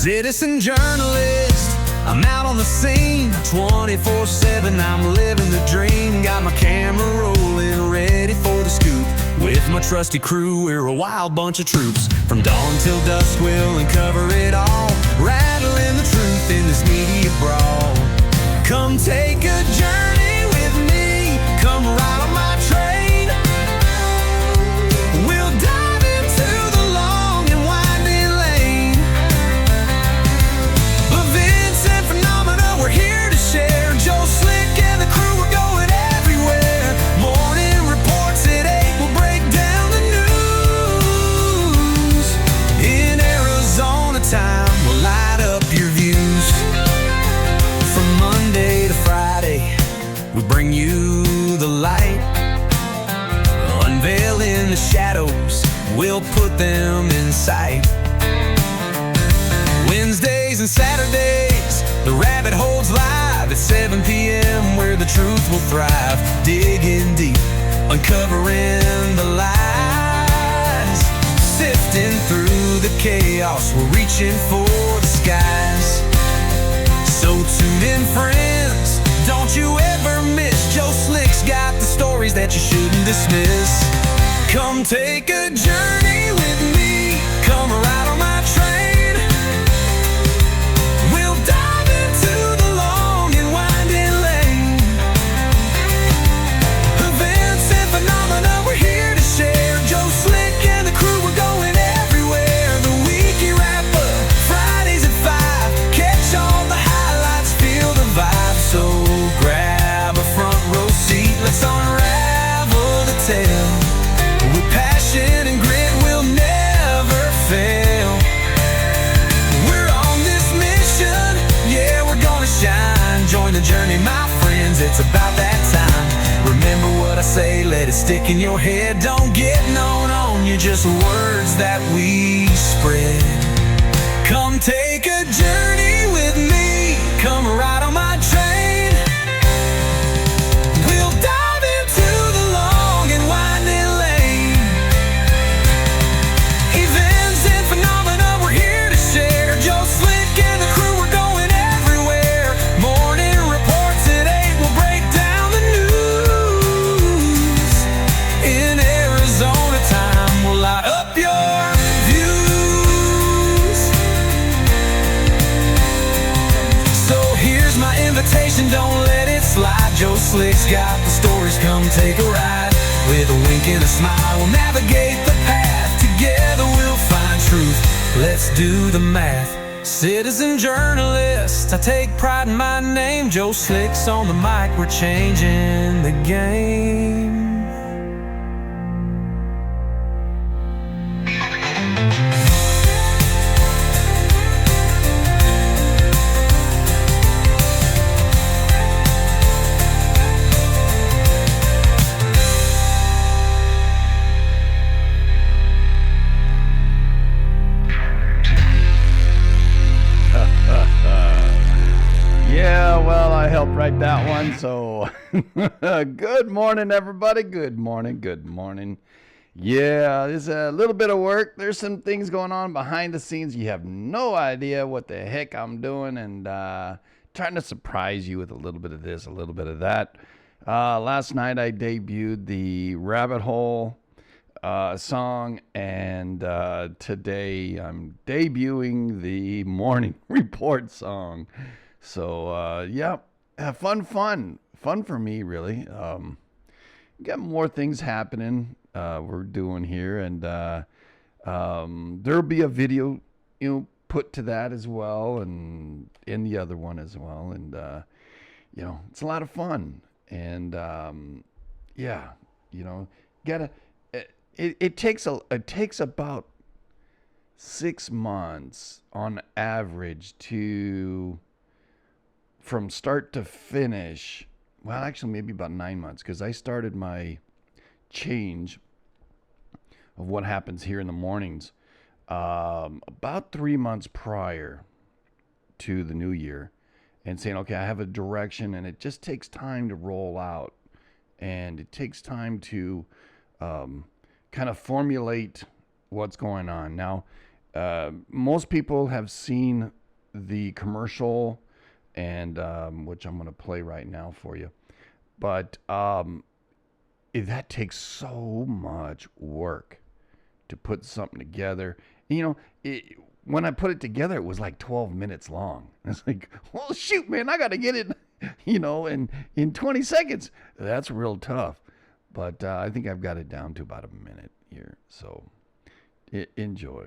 Citizen journalist, I'm out on the scene 24/7, I'm living the dream. Got my camera rolling, ready for the scoop. With my trusty crew, we're a wild bunch of troops. From dawn till dusk, we'll uncover it all, rattling the truth in this media brawl. Come take a journey with me, come ride on my train. We'll dive into the long and winding lane. Events and phenomena we're here to share. Joe Slick and the crew, we're going everywhere. Morning reports at 8, we'll break down the news. In Arizona time, we'll light up your views. From Monday to Friday, we bring you the light. Unveiling the shadows, we'll put them in sight. Wednesdays and Saturdays, the rabbit hole's live at 7 p.m. where the truth will thrive. Digging deep, uncovering the lies. Sifting through the chaos, we're reaching for the skies. So tune in, friends, don't you ever miss. Joe Slick's got the stories that you shouldn't dismiss. Come take a journey with me, come ride on my train. We'll dive into the long and winding lane. Events and phenomena we're here to share. Joe Slick and the crew, we're going everywhere. The weekly wrap-up, Fridays at 5. Catch all the highlights, feel the vibe. So grab a front row seat, let's unravel the tale. With passion and grit, we'll never fail. We're on this mission, yeah, we're gonna shine. Join the journey, my friends, it's about that time. Remember what I say, let it stick in your head. Don't get known on you, just words that we spread. Come take a journey with me, come ride on my train. We'll dive into the long and winding lane. Events and phenomena we're here to share. Joe Slick and the crew, we're going everywhere. Morning reports at 8, we'll break down the news. In Arizona time, we'll light up your views. So here's my invitation, don't let it slide. Joe Slick's got the stories, come take a ride. With a wink and a smile, we'll navigate the path. Together we'll find truth, let's do the math. Citizen journalist, I take pride in my name. Joe Slick's on the mic, we're changing the game. Yeah, well, I helped write that one, so good morning, everybody. Good morning. Yeah, there's a little bit of work. There's some things going on behind the scenes. You have no idea what the heck I'm doing, and trying to surprise you with a little bit of this, a little bit of that. Last night I debuted the Rabbit Hole song, and today I'm debuting the Morning Report song. So yeah, fun for me, really. Got more things happening we're doing here, and there'll be a video, put to that as well, and in the other one as well, and it's a lot of fun, and yeah, gotta. It takes about 6 months on average from start to finish. Well, actually, maybe about 9 months, because I started my change of what happens here in the mornings about 3 months prior to the new year, and saying, okay, I have a direction, and it just takes time to roll out, and it takes time to kind of formulate what's going on. Now, Most people have seen the commercial, and which I'm going to play right now for you. But that takes so much work to put something together. When I put it together, it was like 12 minutes long. It's like, well, shoot, man, I got to get it, in 20 seconds. That's real tough. But I think I've got it down to about a minute here. So enjoy.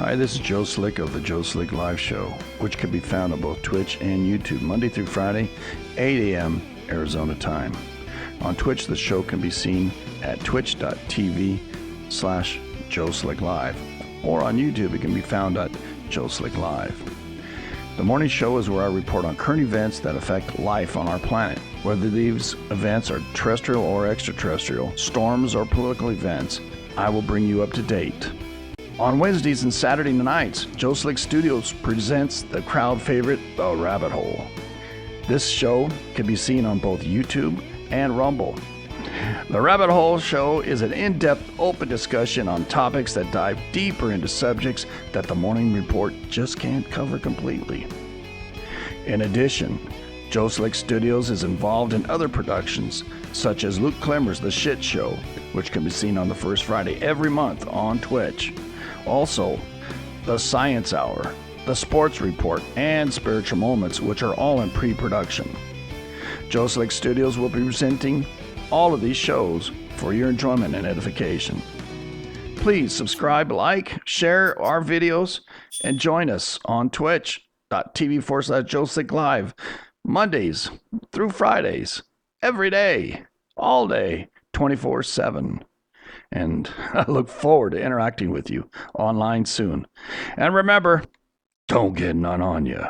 Hi, this is Joe Slick of the Joe Slick Live Show, which can be found on both Twitch and YouTube Monday through Friday, 8 a.m. Arizona time. On Twitch, the show can be seen at twitch.tv/Joe Slick Live, or on YouTube, it can be found at Joe Slick Live. The morning show is where I report on current events that affect life on our planet. Whether these events are terrestrial or extraterrestrial, storms or political events, I will bring you up to date. On Wednesdays and Saturday nights, Joe Slick Studios presents the crowd favorite, The Rabbit Hole. This show can be seen on both YouTube and Rumble. The Rabbit Hole show is an in-depth, open discussion on topics that dive deeper into subjects that the Morning Report just can't cover completely. In addition, Joe Slick Studios is involved in other productions, such as Luke Klemmer's The Shit Show, which can be seen on the first Friday every month on Twitch. Also, The Science Hour, The Sports Report, and Spiritual Moments, which are all in pre-production. Joe Slick Studios will be presenting all of these shows for your enjoyment and edification. Please subscribe, like, share our videos, and join us on twitch.tv/Joe Slick Live, Mondays through Fridays, every day, all day, 24/7. And I look forward to interacting with you online soon. And remember, don't get none on you.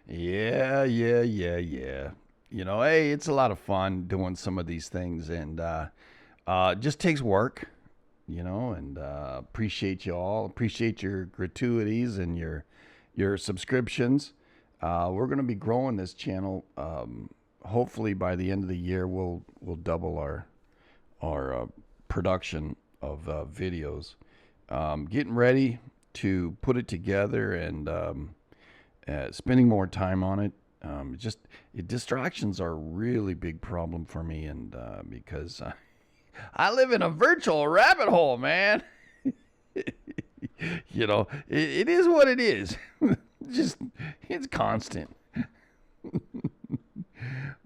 Yeah. Hey, it's a lot of fun doing some of these things, and it just takes work, and appreciate you all. Appreciate your gratuities and your subscriptions. We're going to be growing this channel. Hopefully by the end of the year, we'll double our production of videos. Getting ready to put it together, and spending more time on it. Distractions are a really big problem for me, and because I live in a virtual rabbit hole, man. It is what it is. It's constant.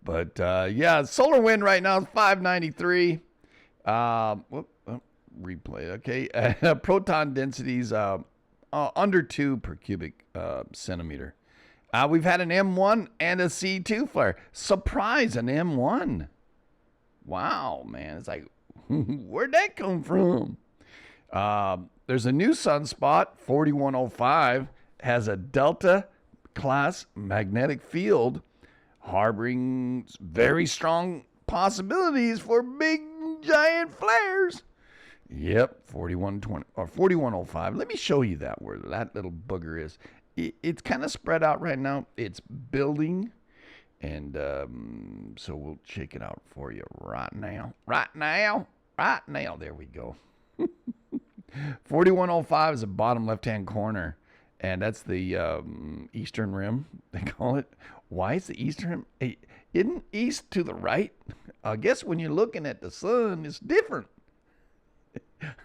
But solar wind right now is 593. Replay. Okay, proton densities under 2 per cubic centimeter. We've had an M1 and a C2 flare. Surprise, an M1. Wow, man. It's like, where'd that come from? There's a new sunspot, 4105, has a Delta class magnetic field harboring very strong possibilities for big giant flares. Yep, 4120 or 4105. Let me show you that, where that little booger is. It's kind of spread out right now. It's building, and so we'll check it out for you right now. There we go. 4105 is the bottom left-hand corner, and that's the eastern rim, they call it. Why is the eastern rim? Isn't east to the right? I guess when you're looking at the sun, it's different.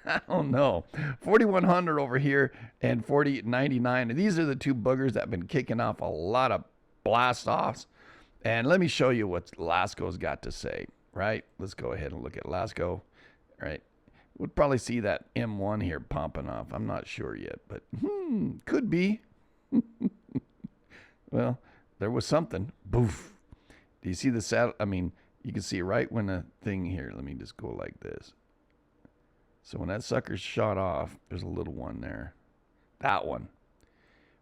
I don't know. 4100 over here and 4099. And these are the two boogers that have been kicking off a lot of blast offs. And let me show you what Lasco's got to say, right? Let's go ahead and look at Lasco, right? We'll probably see that M1 here popping off. I'm not sure yet, but could be. Well, there was something. Boof. Do you see the satellite? I mean, you can see right when the thing here. Let me just go like this. So when that sucker's shot off, there's a little one there. That one.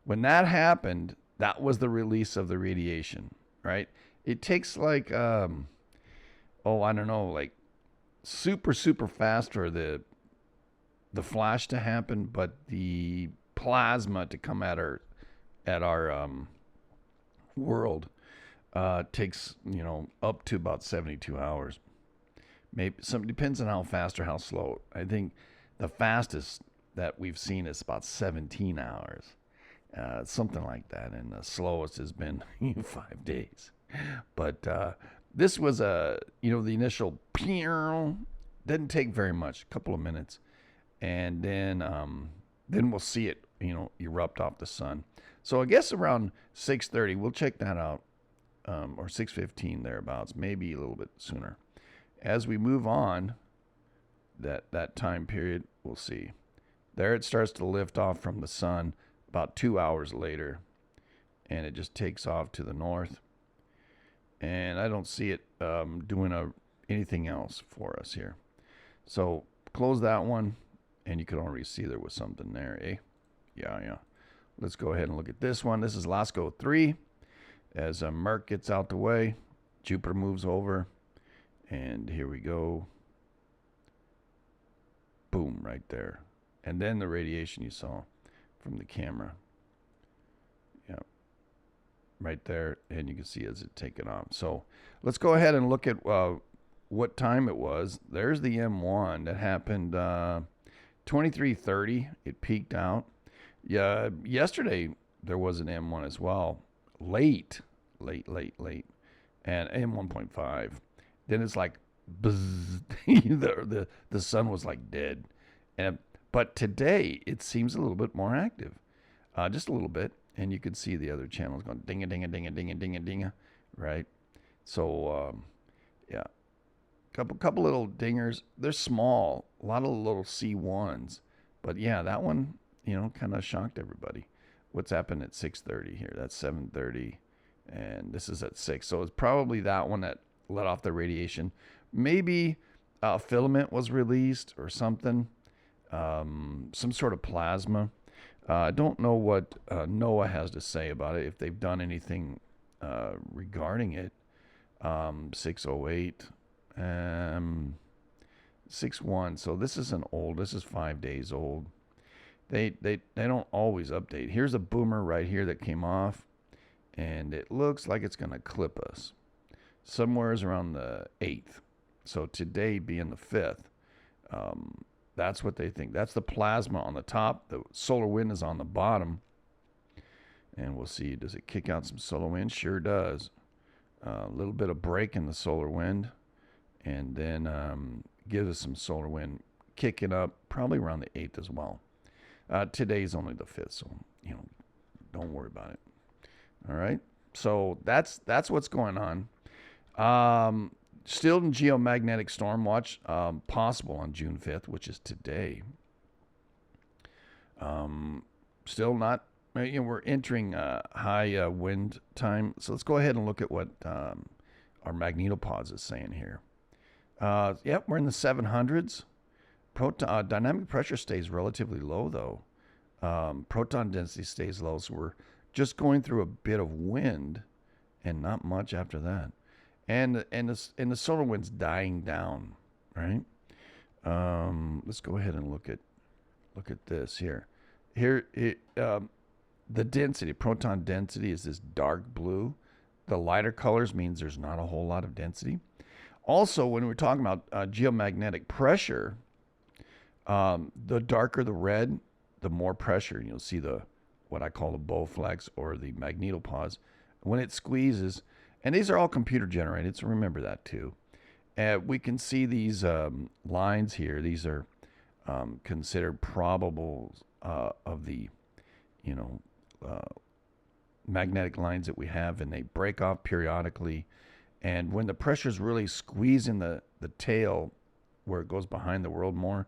When that happened, that was the release of the radiation, right? It takes like I don't know, like super fast for the flash to happen, but the plasma to come at our world takes up to about 72 hours. Maybe some depends on how fast or how slow. I think the fastest that we've seen is about 17 hours, something like that, and the slowest has been 5 days. But this was the initial didn't take very much, a couple of minutes, and then we'll see it erupt off the sun. So I guess around 6:30 we'll check that out, or 6:15 thereabouts, maybe a little bit sooner. As we move on, that time period, we'll see. There it starts to lift off from the sun about 2 hours later, and it just takes off to the north. And I don't see it doing anything else for us here. So close that one, and you can already see there was something there, eh? Yeah. Let's go ahead and look at this one. This is LASCO 3. As Merc gets out the way, Jupiter moves over, and here we go. Boom, right there. And then the radiation you saw from the camera. Yeah, right there, and you can see as it taken off. So let's go ahead and look at what time it was. There's the M1 that happened 23:30. It peaked out. Yeah, yesterday there was an M1 as well. Late. And M1.5. Then it's like buzz. the sun was like dead. But today it seems a little bit more active. Just a little bit. And you can see the other channels going ding a ding a ding a ding a ding a ding a, right? So yeah. Couple little dingers. They're small. A lot of little C1s. But yeah, that one, kind of shocked everybody. What's happened at 6:30 here? That's 7:30, and this is at 6. So it's probably that one that let off the radiation. Maybe a filament was released or something, some sort of plasma. I don't know what NOAA has to say about it, if they've done anything regarding it. 608, 61. So this isn't old. This is 5 days old. They don't always update. Here's a boomer right here that came off, and it looks like it's going to clip us somewhere's around the 8th. So today being the 5th, that's what they think. That's the plasma on the top. The solar wind is on the bottom. And we'll see, does it kick out some solar wind? Sure does. A little bit of break in the solar wind, and then gives us some solar wind kicking up probably around the 8th as well. Today's only the 5th, so don't worry about it. All right, so that's what's going on. Still in geomagnetic storm watch, possible on June 5th, which is today. Still not. We're entering high wind time, so let's go ahead and look at what our magnetopause is saying here. Yep, we're in the 700s. Dynamic pressure stays relatively low, though. Proton density stays low, so we're just going through a bit of wind, and not much after that. And the solar wind's dying down, right? Let's go ahead and look at this here. The density, proton density, is this dark blue. The lighter colors means there's not a whole lot of density. Also, when we're talking about geomagnetic pressure, the darker the red, the more pressure. And you'll see what I call the Bowflex or the magnetopause. When it squeezes, and these are all computer generated, so remember that too. We can see these lines here. These are considered probables of the, magnetic lines that we have, and they break off periodically. And when the pressure's really squeezing the tail where it goes behind the world more,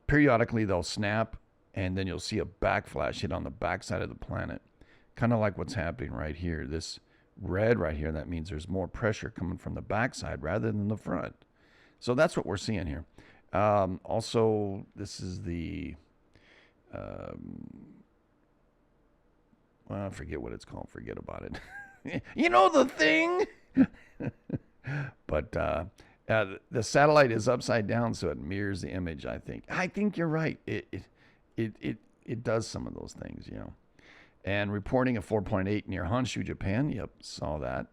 periodically they'll snap, and then you'll see a backflash hit on the backside of the planet. Kind of like what's happening right here. This red right here, that means there's more pressure coming from the backside rather than the front. So that's what we're seeing here. Also, this is the, I forget what it's called. Forget about it. You know the thing? But the satellite is upside down, so it mirrors the image, I think. I think you're right. It does some of those things, you know. And reporting a 4.8 near Honshu, Japan. Yep, saw that.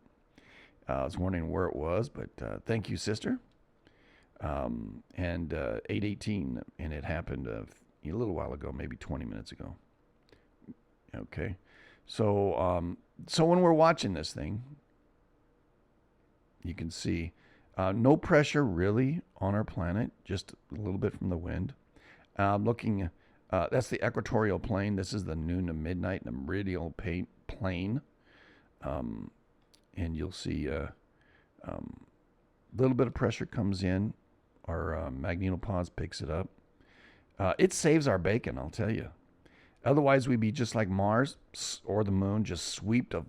I was wondering where it was, but thank you, sister. And 8:18, and it happened a little while ago, maybe 20 minutes ago. Okay, so when we're watching this thing, you can see no pressure really on our planet, just a little bit from the wind. Looking, that's the equatorial plane. This is the noon to midnight, the meridional plane. And you'll see a little bit of pressure comes in. Our magnetopause picks it up. It saves our bacon, I'll tell you. Otherwise, we'd be just like Mars or the moon, just swept of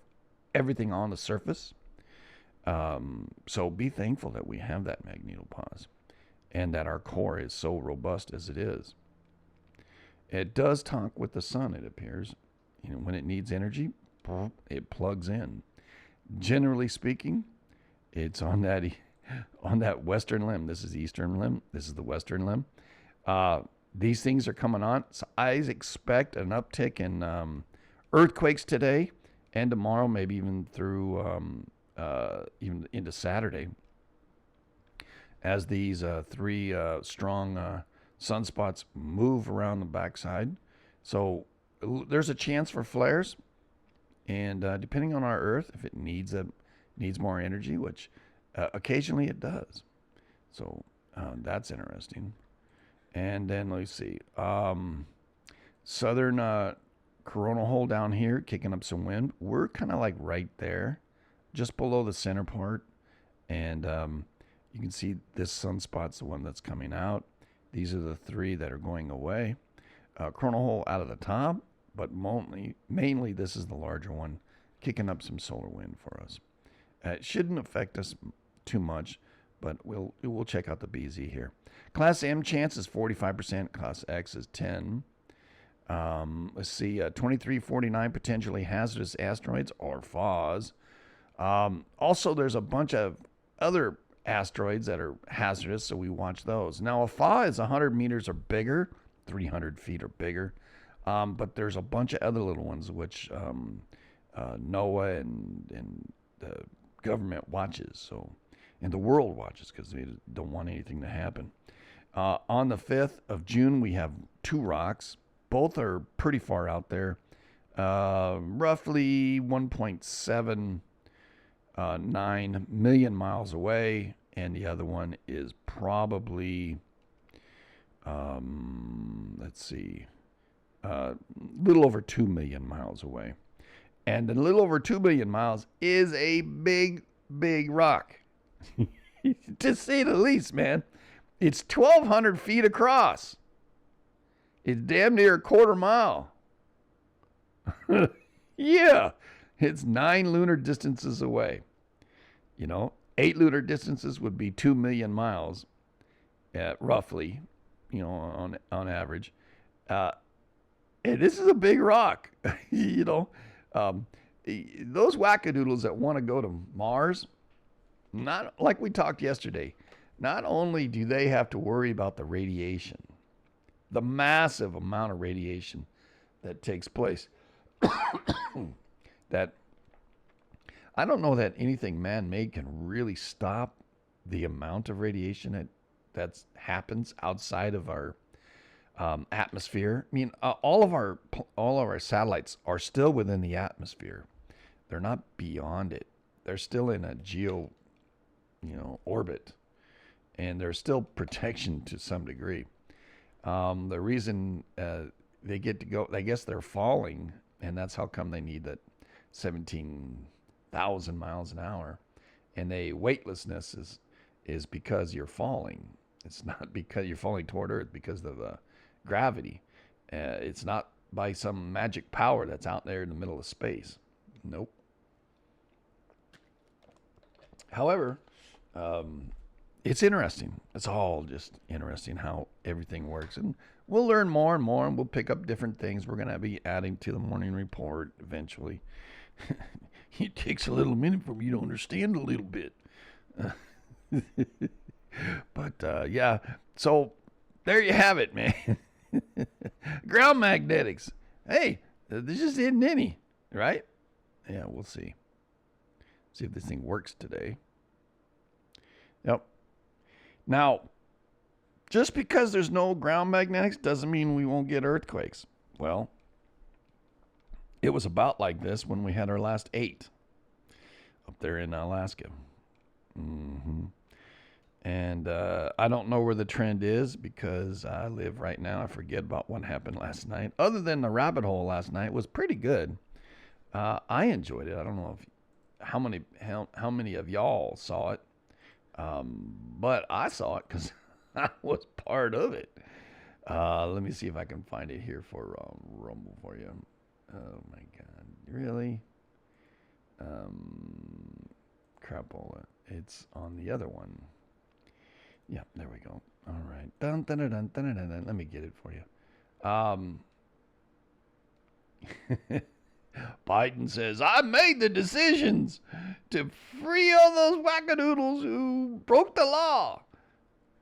everything on the surface. So be thankful that we have that magnetopause and that our core is so robust as it is. It does talk with the sun, it appears. You know, when it needs energy, it plugs in. Generally speaking, it's on that western limb. This is the eastern limb. This is the western limb. These things are coming on. So I expect an uptick in earthquakes today and tomorrow, maybe even through even into Saturday, as these three strong sunspots move around the backside. So there's a chance for flares, and depending on our Earth, if it needs more energy, which occasionally it does. So that's interesting. And then let's see, southern coronal hole down here kicking up some wind. We're kind of like right there, just below the center part, and you can see this sunspot's the one that's coming out. These are the three that are going away. Coronal hole out of the top, but mainly this is the larger one, kicking up some solar wind for us. It shouldn't affect us too much, but we'll check out the BZ here. Class M chance is 45%. Class X is 10. Let's see, 2349 potentially hazardous asteroids, or FAWs. Also, there's a bunch of other asteroids that are hazardous, so we watch those. Now, a FAW is 100 meters or bigger, 300 feet or bigger, but there's a bunch of other little ones which NOAA and the government watches, so, and the world watches because they don't want anything to happen. On the 5th of June, we have two rocks. Both are pretty far out there, roughly 1.79 million miles away, and the other one is probably, let's see, little over 2 million miles away. And a little over 2 million miles is a big, big rock, to say the least, man. It's 1,200 feet across. It's damn near a quarter mile. Yeah, it's 9 lunar distances away. You know, 8 lunar distances would be 2 million miles, roughly, you know, on average. And this is a big rock, you know. Those wackadoodles that want to go to Mars, not like we talked yesterday, not only do they have to worry about the radiation, the massive amount of radiation that takes place, that I don't know that anything man-made can really stop the amount of radiation that happens outside of our atmosphere. I mean, all of our satellites are still within the atmosphere. They're not beyond it. They're still in a orbit, and there's still protection to some degree. The reason they get to go, I guess they're falling, and that's how come they need that 17,000 miles an hour. And the weightlessness is because you're falling. It's not because you're falling toward Earth because of gravity. It's not by some magic power that's out there in the middle of space. Nope. However, it's interesting. It's all just interesting how everything works. And we'll learn more and more, and we'll pick up different things we're going to be adding to the morning report eventually. It takes a little minute for me to understand a little bit. But yeah, so there you have it, man. Ground magnetics. Hey, this just isn't any, right? Yeah, we'll see. See if this thing works today. Yep. Now, just because there's no ground magnetics doesn't mean we won't get earthquakes. Well, it was about like this when we had our last 8 up there in Alaska. And I don't know where the trend is because I live right now. I forget about what happened last night. Other than the rabbit hole last night was pretty good. I enjoyed it. I don't know if how many of y'all saw it, but I saw it because I was part of it. Let me see if I can find it here for Rumble for you. Oh my God, really? Crapola. It's on the other one. Yeah, there we go. All right. Dun, dun, dun, dun, dun, dun, dun. Let me get it for you. Biden says, I made the decisions to free all those wackadoodles who broke the law.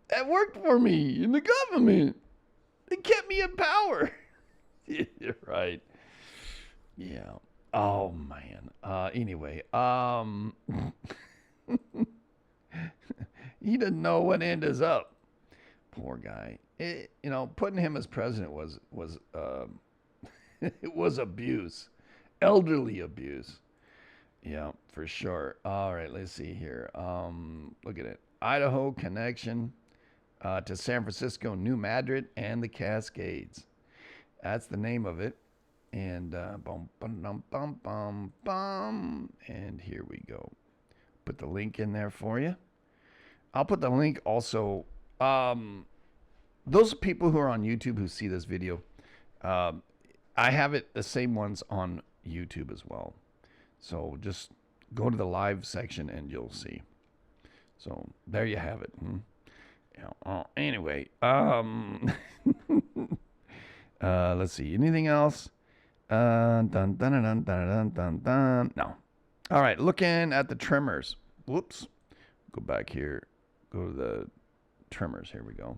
That worked for me in the government. It kept me in power. You're right. Yeah. Oh, man. Anyway, he doesn't know what end is up. Poor guy. Putting him as president was it was abuse. Elderly abuse. Yeah, for sure. All right, let's see here. Look at it. Idaho connection to San Francisco, New Madrid, and the Cascades. That's the name of it. And bum, bum, bum, bum, bum. And here we go. Put the link in there for you. I'll put the link also. Those people who are on YouTube who see this video, I have it the same ones on YouTube as well. So just go to the live section and you'll see. So there you have it. Anyway, let's see. Anything else? Dun, dun, dun, dun, dun, dun, dun. No. All right. Looking at the tremors. Whoops. Go back here. Go to the tremors. Here we go.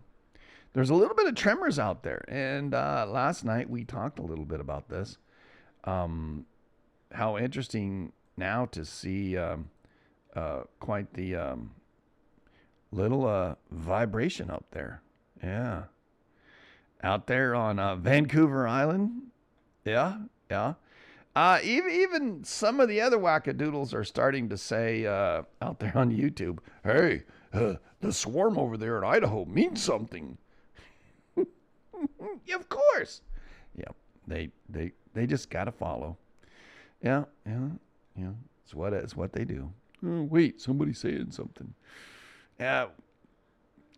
There's a little bit of tremors out there. And last night we talked a little bit about this. How interesting now to see quite the little vibration up there. Yeah. Out there on Vancouver Island. Yeah. Even some of the other wackadoodles are starting to say out there on YouTube, hey, the swarm over there in Idaho means something. Yeah, of course. Yeah, they just got to follow. Yeah. It's what they do. Oh, wait, somebody's saying something. Yeah.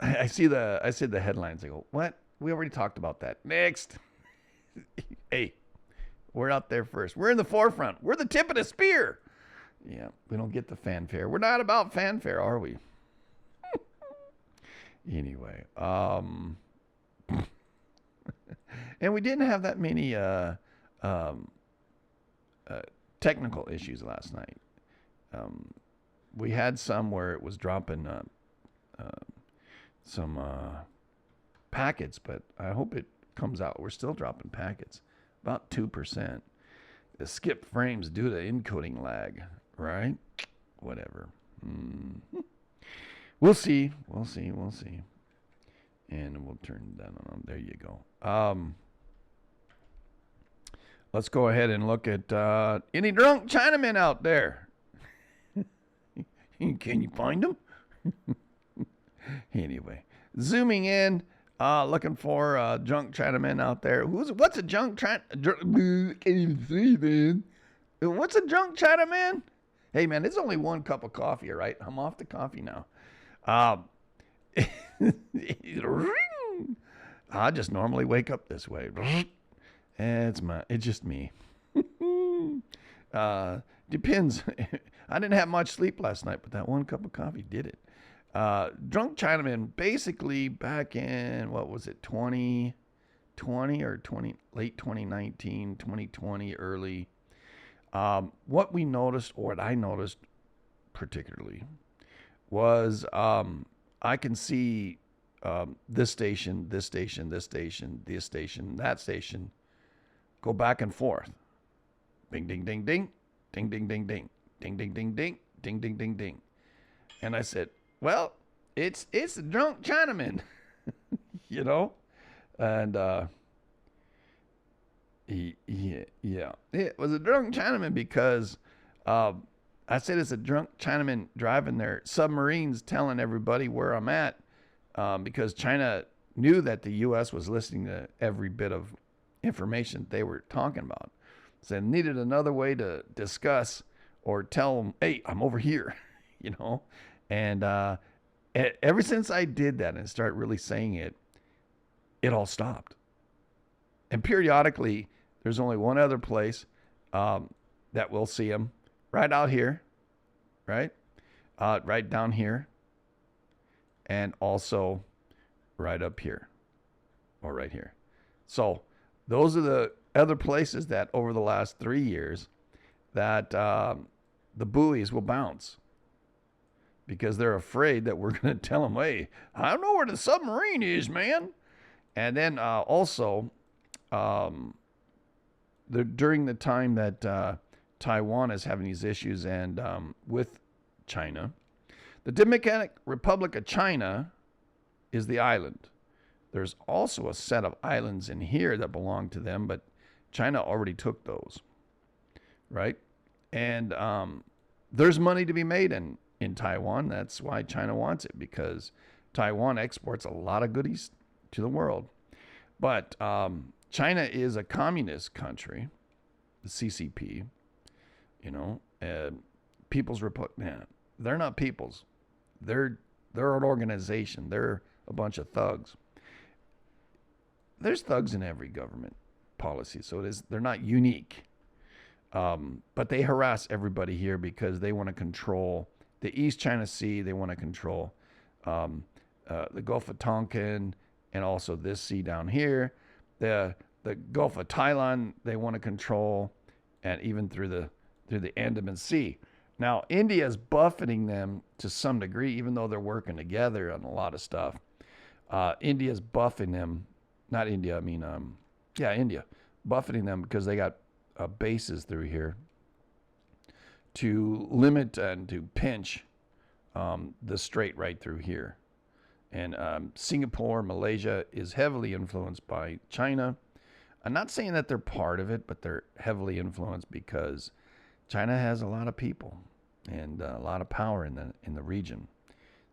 I see the headlines. I go, what? We already talked about that. Next. Hey, we're out there first. We're in the forefront. We're the tip of the spear. Yeah, we don't get the fanfare. We're not about fanfare, are we? Anyway, and we didn't have that many technical issues last night. We had some where it was dropping some packets, but I hope it comes out. We're still dropping packets, about 2%. The skip frames due to encoding lag, right? Whatever. We'll see. And we'll turn that on. There you go. Let's go ahead and look at any drunk Chinamen out there. Can you find them? Anyway, zooming in, looking for drunk Chinamen out there. What's a drunk China? Can't even see, man. What's a drunk Chinaman? Hey, man, it's only one cup of coffee, all right? I'm off the coffee now. I just normally wake up this way. It's just me. Depends. I didn't have much sleep last night, but that one cup of coffee did it. Drunk Chinaman, basically back in, what was it, 2020 or late 2019, 2020, early. What we noticed, or what I noticed particularly, was I can see this station, this station, this station, this station, that station go back and forth. Bing, ding, ding, ding, ding, ding, ding, ding, ding, ding, ding, ding, ding, ding, ding, ding. And I said, well, it's a drunk Chinaman, you know? And yeah, it was a drunk Chinaman because I said it's a drunk Chinaman driving their submarines telling everybody where I'm at because China knew that the U.S. was listening to every bit of information they were talking about. So they needed another way to discuss or tell them, hey, I'm over here, you know? And ever since I did that and started really saying it, it all stopped. And periodically, there's only one other place that we'll see them right out here, right? Right down here, and also right up here, or right here. So those are the other places that over the last 3 years that the buoys will bounce because they're afraid that we're going to tell them, hey, I don't know where the submarine is, man. And then also, during the time that Taiwan is having these issues and with China, the Democratic Republic of China is the island. There's also a set of islands in here that belong to them, but China already took those, right? And there's money to be made in Taiwan. That's why China wants it, because Taiwan exports a lot of goodies to the world. But China is a communist country, the CCP, you know, People's Republic. Man, they're not peoples. They're an organization. They're a bunch of thugs. There's thugs in every government policy, so they're not unique. But they harass everybody here because they want to control the East China Sea. They want to control the Gulf of Tonkin and also this sea down here. The Gulf of Thailand they want to control, and even through the Andaman Sea. Now, India is buffeting them to some degree, even though they're working together on a lot of stuff. India is buffing them. Not India, I mean, India. Buffeting them because they got bases through here to limit and to pinch the strait right through here. And Singapore, Malaysia is heavily influenced by China. I'm not saying that they're part of it, but they're heavily influenced because China has a lot of people and a lot of power in the region.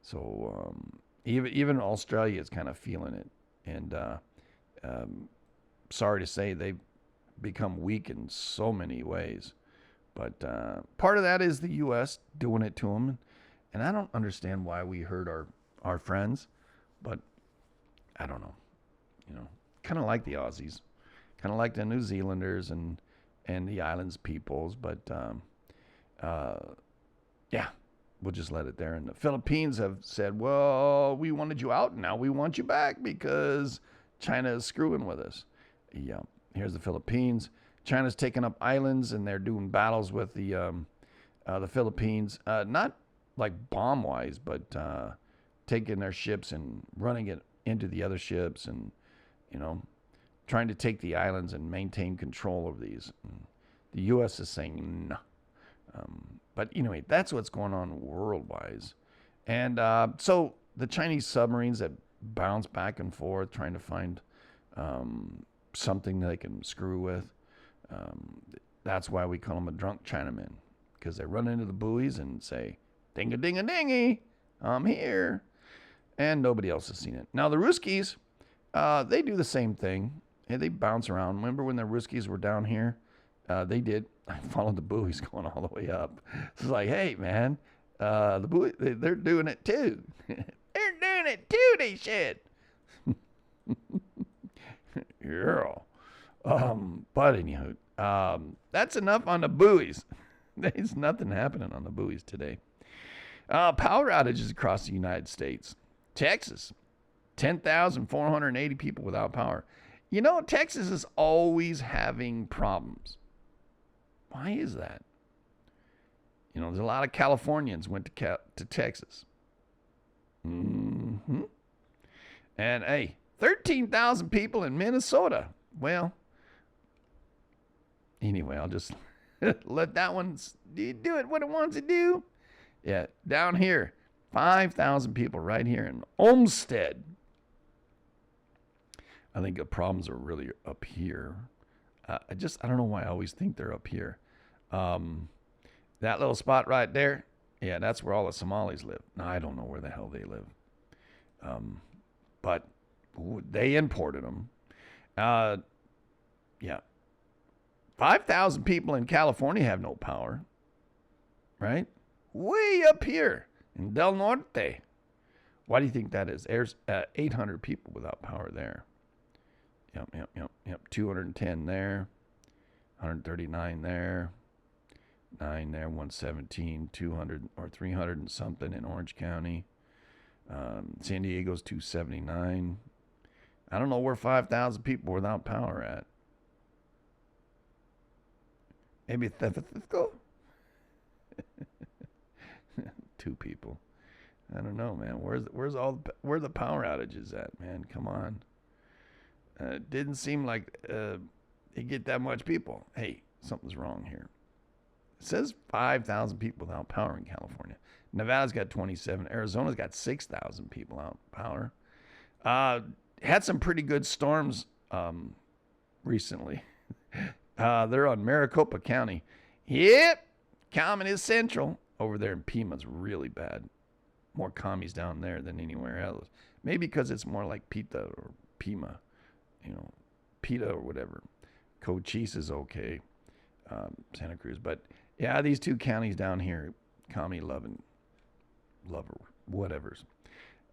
So even Australia is kind of feeling it. And sorry to say, they've become weak in so many ways. But part of that is the U.S. doing it to them. And I don't understand why we hurt our friends, but I don't know. You know, kind of like the Aussies, kind of like the New Zealanders and the islands peoples. But yeah, we'll just let it there. And the Philippines have said, well, we wanted you out, and now we want you back because China is screwing with us. Yeah, here's the Philippines. China's taking up islands, and they're doing battles with the Philippines. Not like bomb-wise, but taking their ships and running it into the other ships and, you know, trying to take the islands and maintain control of these. And the U.S. is saying no. But anyway, that's what's going on world-wise. And so the Chinese submarines that bounce back and forth trying to find something they can screw with, that's why we call them a drunk Chinaman, because they run into the buoys and say, ding-a-ding-a-dingy, I'm here. And nobody else has seen it. Now, the Ruskies, they do the same thing. And they bounce around. Remember when the Ruskies were down here? They did. I followed the buoys going all the way up. It's like, hey, man, the buoy, they're doing it too. They're doing it too, they said. Yeah. But anywho, that's enough on the buoys. There's nothing happening on the buoys today. Power outages across the United States. Texas, 10,480 people without power. You know, Texas is always having problems. Why is that? You know, there's a lot of Californians went to Texas. Mm-hmm. And, hey, 13,000 people in Minnesota. Well, anyway, I'll just let that one do it what it wants to do. Yeah, down here, 5,000 people right here in Olmsted. I think the problems are really up here. I don't know why I always think they're up here. That little spot right there, yeah, that's where all the Somalis live. Now, I don't know where the hell they live. But they imported them. Yeah. 5,000 people in California have no power, right? Way up here in Del Norte. Why do you think that is? There's 800 people without power there. Yep. 210 there, 139 there, 9 there, 117, 200 or 300 and something in Orange County. San Diego's 279. I don't know where 5,000 people without power at. Maybe Francisco? 2 people. I don't know, man. Where the power outages at, man? Come on. It didn't seem like you get that much people. Hey, something's wrong here. It says 5,000 people without power in California. Nevada's got 27. Arizona's got 6,000 people without power. Had some pretty good storms recently. They're on Maricopa County. Yep, Common is central. Over there in Pima's really bad. More commies down there than anywhere else. Maybe because it's more like Pita or Pima. You know, PETA or whatever. Cochise is okay. Santa Cruz. But, yeah, these 2 counties down here, commie lover, whatevers.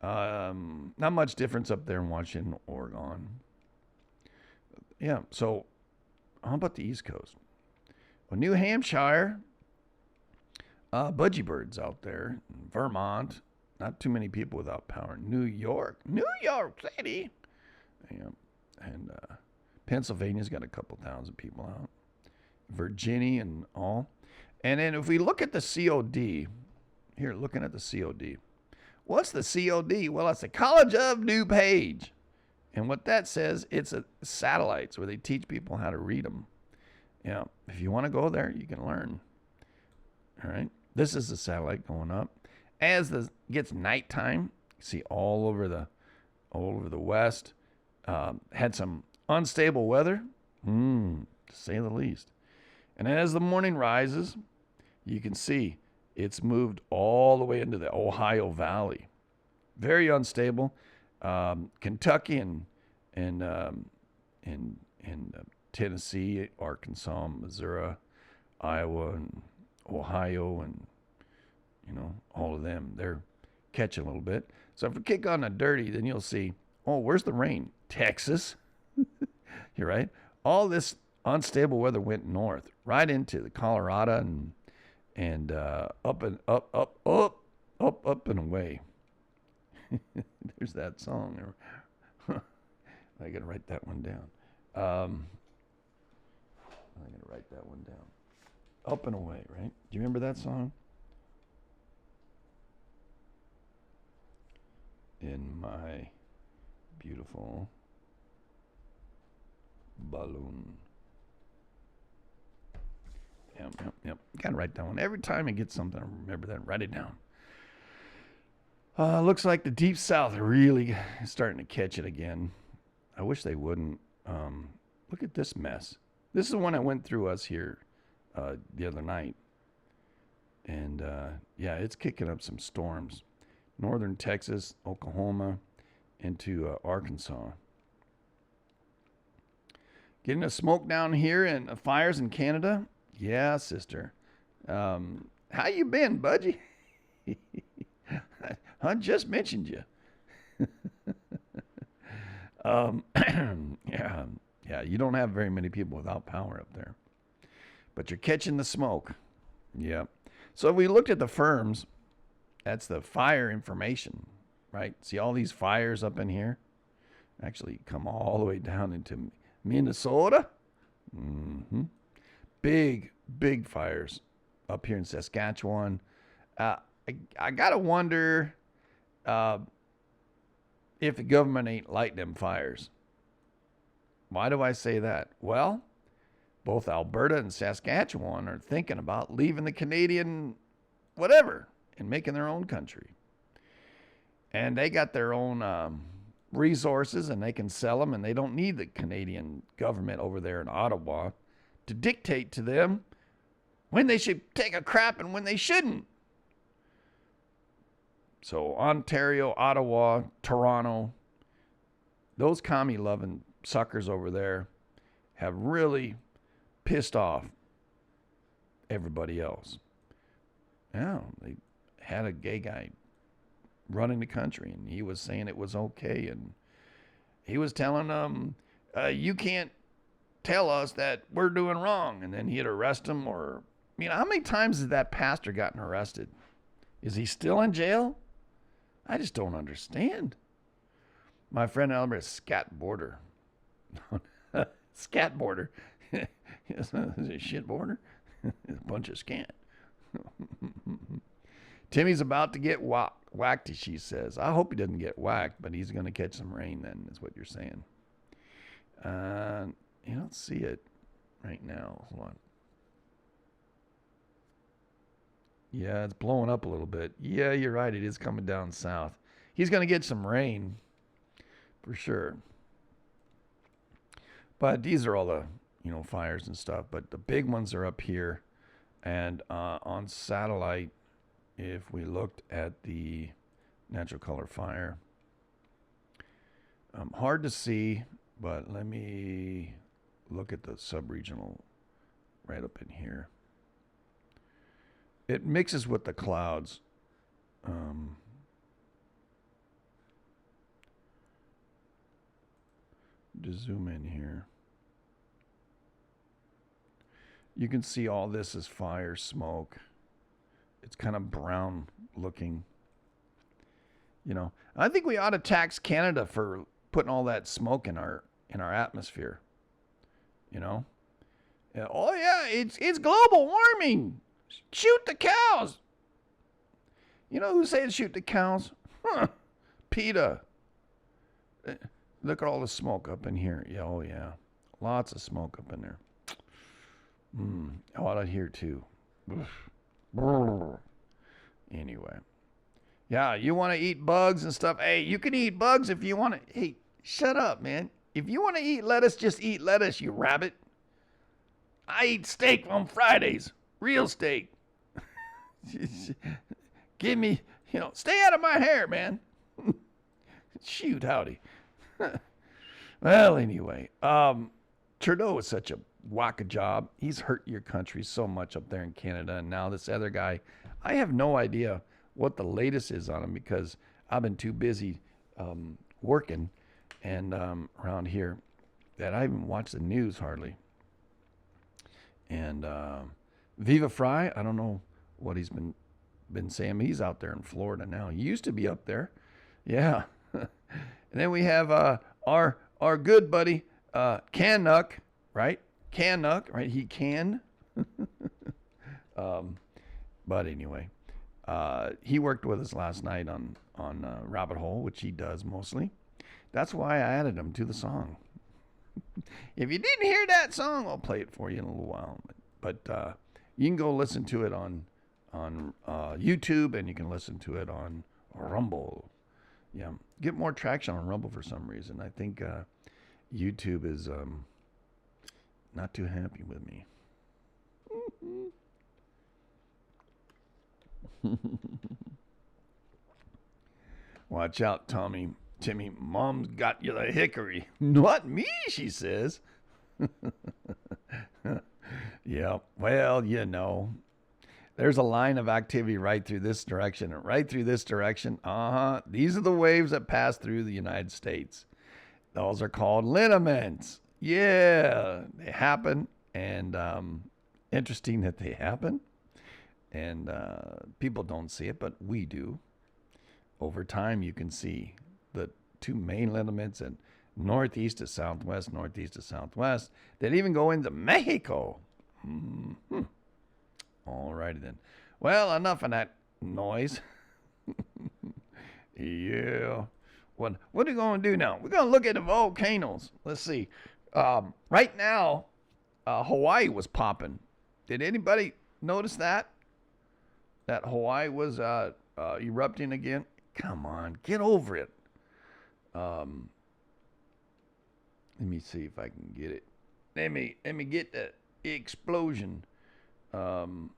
Not much difference up there in Washington, Oregon. Yeah, so how about the East Coast? Well, New Hampshire, budgie birds out there. Vermont, not too many people without power. New York City. Yeah. And Pennsylvania's got a couple thousand people out. Virginia and all. And then if we look at the COD, here, looking at the COD. What's the COD? Well, it's the College of New Page. And what that says, it's satellites where they teach people how to read them. Yeah, if you want to go there, you can learn. All right. This is the satellite going up. As it gets nighttime, you see all over the west. Had some unstable weather, to say the least. And as the morning rises, you can see it's moved all the way into the Ohio Valley. Very unstable. Kentucky and Tennessee, Arkansas, Missouri, Iowa, and Ohio, and all of them, they're catching a little bit. So if we kick on the dirty, then you'll see, oh, where's the rain? Texas. You're right. All this unstable weather went north, right into the Colorado and up and up and away. There's that song. I gotta write that one down. Up and away, right? Do you remember that song? In my beautiful balloon. Yep. Gotta write that one. Every time I get something, I remember that. Write it down. Looks like the Deep South really is starting to catch it again. I wish they wouldn't. Look at this mess. This is the one I went through us here the other night. And, yeah, it's kicking up some storms. Northern Texas, Oklahoma, into Arkansas. Getting a smoke down here and fires in Canada? Yeah, sister. How you been, Budgie? I just mentioned you. Yeah, you don't have very many people without power up there. But you're catching the smoke. Yeah. So if we looked at the firms, that's the fire information, right? See all these fires up in here? Actually come all the way down into Minnesota. big fires up here in Saskatchewan. I gotta wonder if the government ain't lighting them fires. Why do I say that? Well, both Alberta and Saskatchewan are thinking about leaving the Canadian whatever and making their own country. And they got their own resources, and they can sell them, and they don't need the Canadian government over there in Ottawa to dictate to them when they should take a crap and when they shouldn't. So Ontario, Ottawa, Toronto, those commie-loving suckers over there have really pissed off everybody else. Yeah, they had a gay guy running the country, and he was saying it was okay, and he was telling them, you can't tell us that we're doing wrong, and then he'd arrest them. Or, how many times has that pastor gotten arrested? Is he still in jail? I just don't understand. My friend Albert, scat border. Scat border. Is it shit border? A bunch of scat. Timmy's about to get whacked, she says. I hope he doesn't get whacked, but he's going to catch some rain then, is what you're saying. You don't see it right now. Hold on. Yeah, it's blowing up a little bit. Yeah, you're right. It is coming down south. He's going to get some rain for sure. But these are all the, fires and stuff. But the big ones are up here. And on satellite, if we looked at the natural color fire, hard to see, but let me look at the subregional right up in here. It mixes with the clouds. Just zoom in here. You can see all this is fire smoke. It's kind of brown looking. I think we ought to tax Canada for putting all that smoke in our atmosphere. Oh yeah, it's global warming. Shoot the cows. You know who said shoot the cows? PETA. Look at all the smoke up in here. Yeah, oh yeah. Lots of smoke up in there. Out here too. Anyway. Yeah, you want to eat bugs and stuff. Hey, you can eat bugs if you want to. Hey, shut up, man. If you want to eat lettuce, just eat lettuce, you rabbit. I eat steak on Fridays. Real steak. Give me, stay out of my hair, man. Shoot, howdy. Well, anyway, Trudeau is such a whack job. He's hurt your country so much up there in Canada. And now this other guy, I have no idea what the latest is on him because I've been too busy working and around here that I haven't watched the news hardly. And Viva Fry, I don't know what he's been saying. He's out there in Florida now. He used to be up there. Yeah. And then we have our good buddy Canuck, right? Canuck, right? He can. But anyway, he worked with us last night on Rabbit Hole, which he does mostly. That's why I added him to the song. If you didn't hear that song, I'll play it for you in a little while. But you can go listen to it on YouTube, and you can listen to it on Rumble. Yeah, get more traction on Rumble for some reason. I think YouTube is not too happy with me. Watch out, Timmy, Mom's got you the hickory. Not me, she says. Yeah, well, there's a line of activity right through this direction and right through this direction. These are the waves that pass through the United States. Those are called lineaments. Yeah, they happen, and interesting that they happen. And people don't see it, but we do. Over time, you can see the two main lineaments and northeast to southwest that even go into Mexico. All righty then. Well, enough of that noise. Yeah. What are we going to do now? We're going to look at the volcanoes. Let's see. Right now, Hawaii was popping. Did anybody notice that? That Hawaii was erupting again? Come on, get over it. Let me see if I can get it. Let me get the explosion. Well,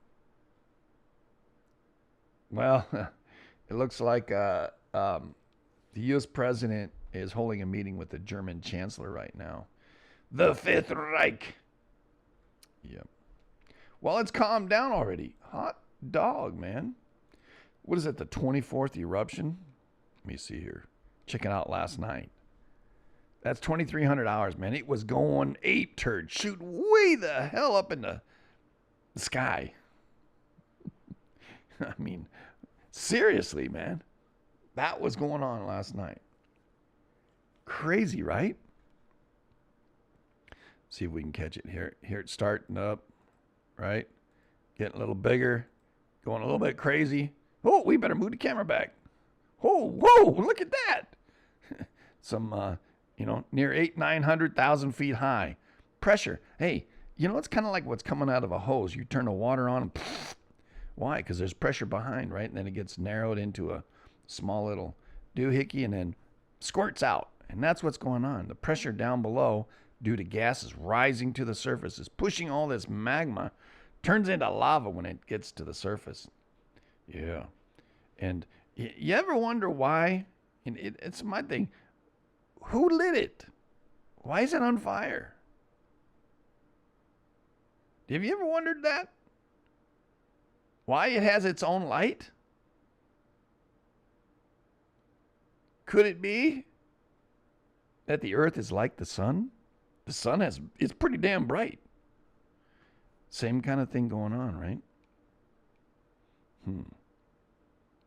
it looks like the U.S. president is holding a meeting with the German chancellor right now. The Fifth Reich. Yep. Well, it's calmed down already. Hot dog, man. What is it, the 24th eruption? Let me see here. Check it out last night. That's 2,300 hours, man. It was going ape turd, shoot way the hell up in the sky. I mean, seriously, man. That was going on last night. Crazy, right? See if we can catch it here. Here it's starting up, right? Getting a little bigger, going a little bit crazy. Oh, we better move the camera back. Oh, whoa, look at that. Some, near 900,000 feet high. Pressure. Hey, it's kind of like what's coming out of a hose. You turn the water on, and why? Because there's pressure behind, right? And then it gets narrowed into a small little doohickey and then squirts out. And that's what's going on. The pressure down below, due to gases rising to the surface, is pushing all this magma, turns into lava when it gets to the surface. Yeah. And you ever wonder why? And it's my thing. Who lit it? Why is it on fire? Have you ever wondered that? Why it has its own light? Could it be that the earth is like the sun? The sun it's pretty damn bright. Same kind of thing going on, right?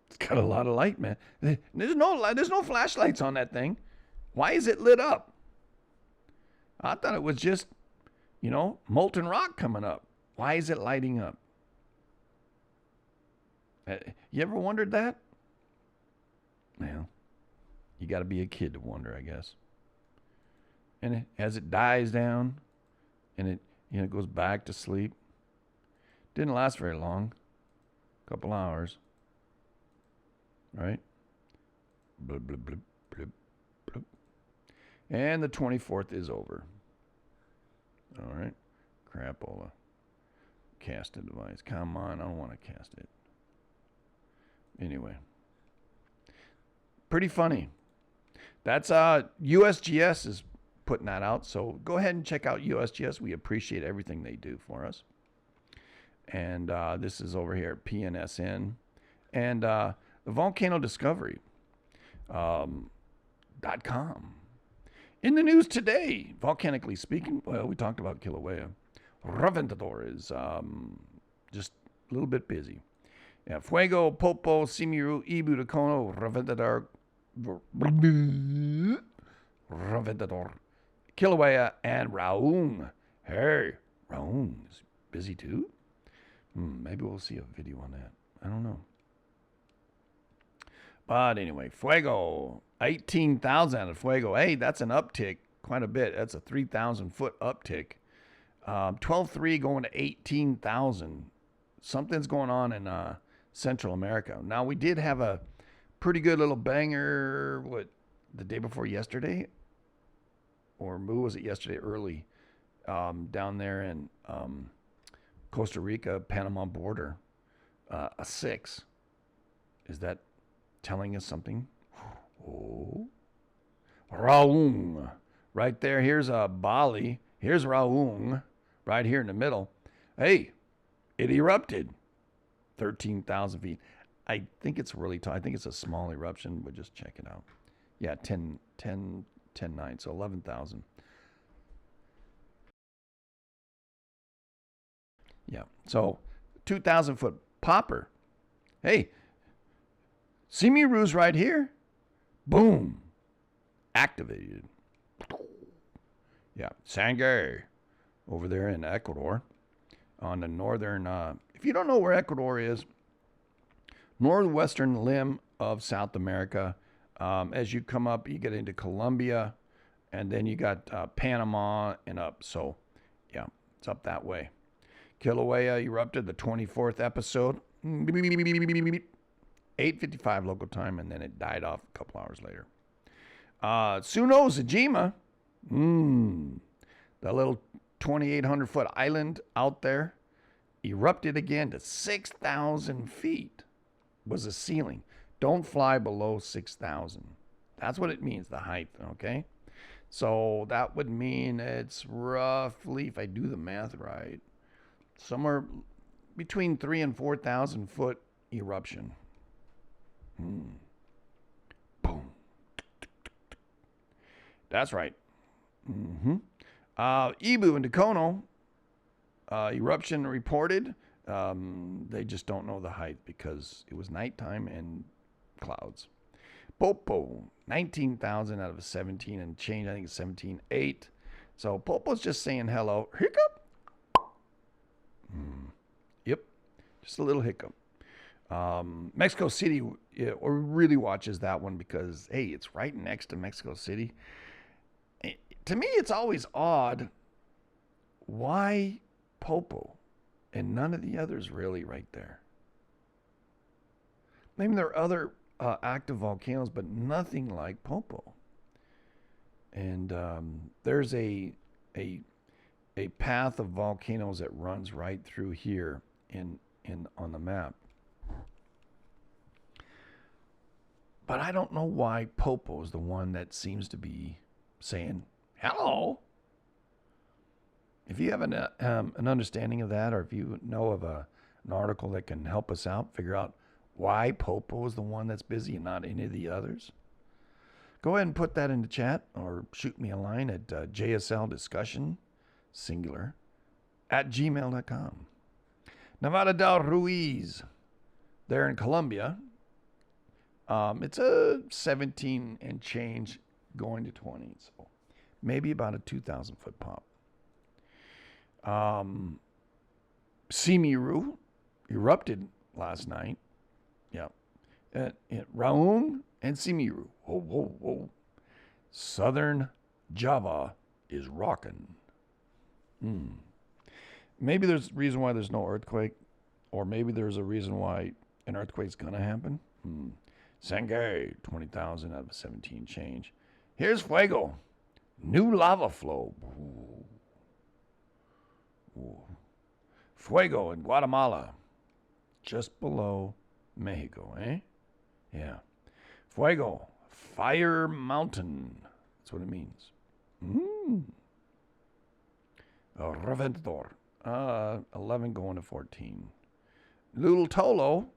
It's got a lot of light, man. There's no flashlights on that thing. Why is it lit up? I thought it was just, molten rock coming up. Why is it lighting up? You ever wondered that? Well, you got to be a kid to wonder, I guess. And as it dies down, and it goes back to sleep. Didn't last very long. A couple hours. Right? Blub, blub, blub, blub, blub. And the 24th is over. All right. Crapola. Cast a device. Come on, I don't want to cast it. Anyway. Pretty funny. That's USGS is putting that out. So go ahead and check out USGS. We appreciate everything they do for us. And this is over here at PNSN. And the Volcano Discovery .com. In the news today, volcanically speaking, well, we talked about Kilauea. Reventador is just a little bit busy. Yeah, Fuego, Popo, Simiru, Ibu, Dacono, Reventador, Kilauea, and Raung. Hey, Raung is busy too? Maybe we'll see a video on that. I don't know. But anyway, Fuego, 18,000 out of Fuego. Hey, that's an uptick quite a bit. That's a 3,000 foot uptick. 12.3 going to 18,000. Something's going on in Central America. Now, we did have a pretty good little banger, the day before yesterday? Or was it yesterday early? Down there in Costa Rica, Panama border. A 6. Is that telling us something? Oh. Raung. Right there. Here's Bali. Here's Raung. Right here in the middle. Hey, it erupted. 13,000 feet. I think it's really tall. I think it's a small eruption, but just check it out. Yeah, 10.9, so 11,000. Yeah, so 2,000 foot popper. Hey, Simiru's right here. Boom. Activated. Yeah, Sangay over there in Ecuador. on the northern, if you don't know where Ecuador is, northwestern limb of South America. As you come up, you get into Colombia, and then you got Panama and up. So, yeah, it's up that way. Kilauea erupted the 24th episode, 8:55 local time, and then it died off a couple hours later. Tsuno-Zajima, the little 2,800-foot island out there, erupted again to 6,000 feet was the ceiling. Don't fly below 6,000. That's what it means, the height, okay? So that would mean it's roughly, if I do the math right, somewhere between 3,000 and 4,000 foot eruption. Boom. That's right. Ibu and Dakono, eruption reported. They just don't know the height because it was nighttime and clouds. Popo, 19,000 out of 17 and change. I think it's 17.8. So Popo's just saying hello. Hiccup. Yep, just a little hiccup. Mexico City really watches that one because, hey, it's right next to Mexico City. To me, it's always odd. Why Popo and none of the others really right there? Maybe there are other active volcanoes, but nothing like Popo. And there's a path of volcanoes that runs right through here in on the map. But I don't know why Popo is the one that seems to be saying hello. If you have an understanding of that, or if you know of an article that can help us out, figure out why Popo is the one that's busy and not any of the others, go ahead and put that in the chat or shoot me a line at JSL discussion, singular, at gmail.com. Nevada del Ruiz, there in Colombia. It's a 17 and change going to 20, so maybe about a 2,000 foot pop. Simiru erupted last night. Yeah. Raung and Simiru. Whoa, whoa, whoa. Southern Java is rocking. Maybe there's a reason why there's no earthquake, or maybe there's a reason why an earthquake's going to happen. Sangay, 20,000 out of 17 change. Here's Fuego. New lava flow. Ooh. Fuego in Guatemala. Just below Mexico, eh? Yeah. Fuego. Fire mountain. That's what it means. Reventador. 11 going to 14. Little Tolo.